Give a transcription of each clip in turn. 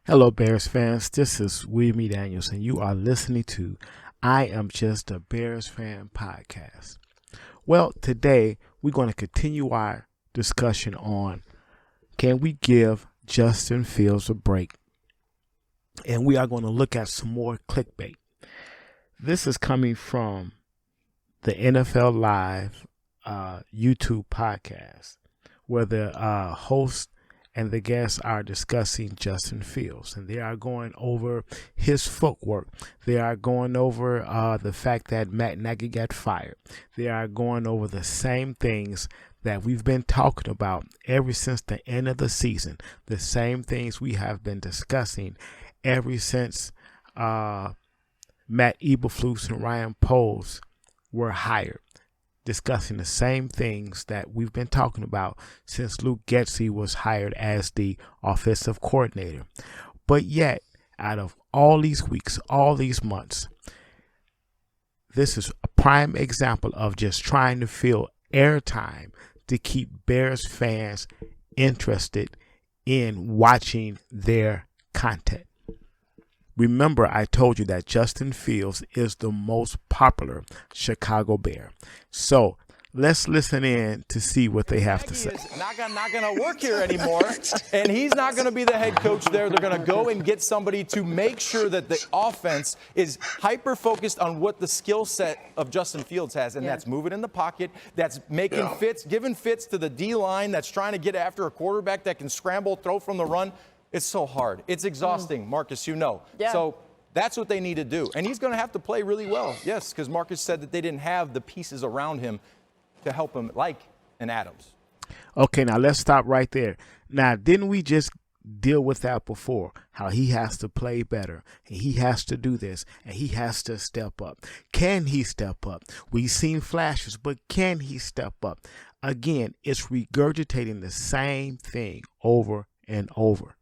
Hello, Bears fans. This is William Daniels, and you are listening to I Am Just a Bears Fan podcast. Well, today we're going to continue our discussion on can we give Justin Fields a break? And we are going to look at some more clickbait. This is coming from the NFL Live YouTube podcast, where the host and the guests are discussing Justin Fields, and they are going over his footwork. They are going over the fact that Matt Nagy got fired. They are going over the same things that we've been talking about ever since the end of the season. The same things we have been discussing ever since Matt Eberflus and Ryan Poles were hired. Discussing the same things that we've been talking about since Luke Getsy was hired as the offensive coordinator. But yet, out of all these weeks, all these months, this is a prime example of just trying to fill airtime to keep Bears fans interested in watching their content. Remember, I told you that Justin Fields is the most popular Chicago Bear. So let's listen in to see what they have to say. He's not going to work here anymore, and he's not going to be the head coach there. They're going to go and get somebody to make sure that the offense is hyper-focused on what the skill set of Justin Fields has, and that's moving in the pocket, that's making fits, giving fits to the D-line, that's trying to get after a quarterback that can scramble, throw from the run. It's so hard. It's exhausting, Marcus, you know. Yeah. So that's what they need to do. And he's going to have to play really well, yes, because Marcus said that they didn't have the pieces around him to help him like an Adams. Okay, now let's stop right there. Now, didn't we just deal with that before? How he has to play better, and he has to do this, and he has to step up. Can he step up? We've seen flashes, but can he step up? Again, it's regurgitating the same thing over and over.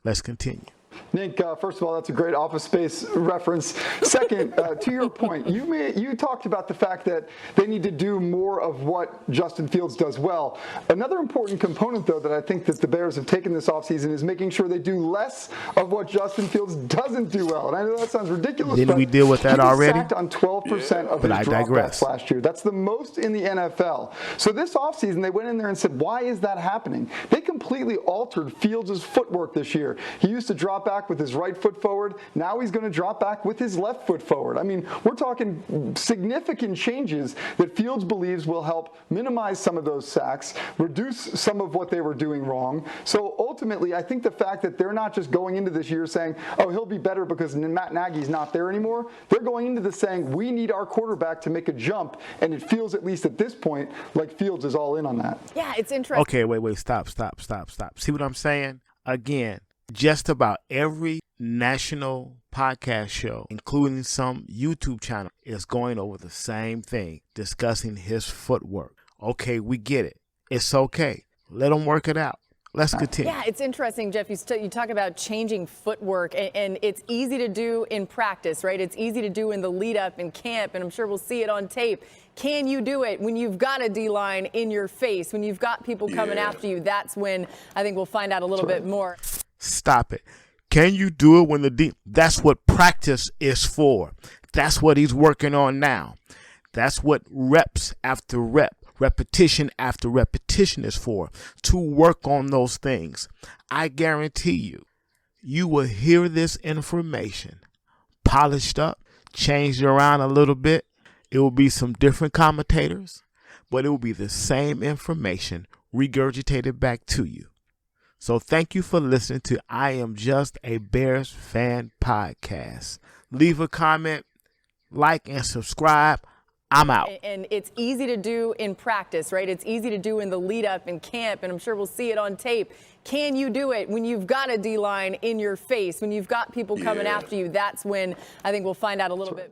Let's continue. Nick, first of all, that's a great Office Space reference. Second, to your point, you talked about the fact that they need to do more of what Justin Fields does well. Another important component, though, that I think that the Bears have taken this offseason is making sure they do less of what Justin Fields doesn't do well. And I know that sounds ridiculous. Didn't we deal with that already? He was sacked on 12% of his dropbacks last year. That's the most in the NFL. So this offseason, they went in there and said, why is that happening? They completely altered Fields' footwork this year. He used to drop back with his right foot forward. Now he's going to drop back with his left foot forward. I mean, we're talking significant changes that Fields believes will help minimize some of those sacks, reduce some of what they were doing wrong. So ultimately, I think the fact that they're not just going into this year saying, oh, he'll be better because Matt Nagy's not there anymore. They're going into this saying, we need our quarterback to make a jump. And it feels, at least at this point, like Fields is all in on that. Yeah, it's interesting. Okay, wait, stop. See what I'm saying? Again, just about every national podcast show, including some YouTube channel, is going over the same thing, discussing his footwork. Okay, we get it. It's okay. Let him work it out. Let's continue. Yeah, it's interesting, Jeff. You talk about changing footwork, and it's easy to do in practice, right? It's easy to do in the lead up in camp, and I'm sure we'll see it on tape. Can you do it when you've got a D-line in your face, when you've got people coming after you? That's when I think we'll find out a little bit more. Stop it. Can you do it when that's what practice is for. That's what he's working on now. That's what reps after repetition after repetition is for, to work on those things. I guarantee you will hear this information polished up, changed around a little bit. It will be some different commentators, but it will be the same information regurgitated back to you. So thank you for listening to I Am Just a Bears Fan podcast. Leave a comment, like, and subscribe. I'm out. And it's easy to do in practice, right? It's easy to do in the lead up in camp, and I'm sure we'll see it on tape. Can you do it when you've got a D-line in your face, when you've got people coming after you? That's when I think we'll find out a little bit.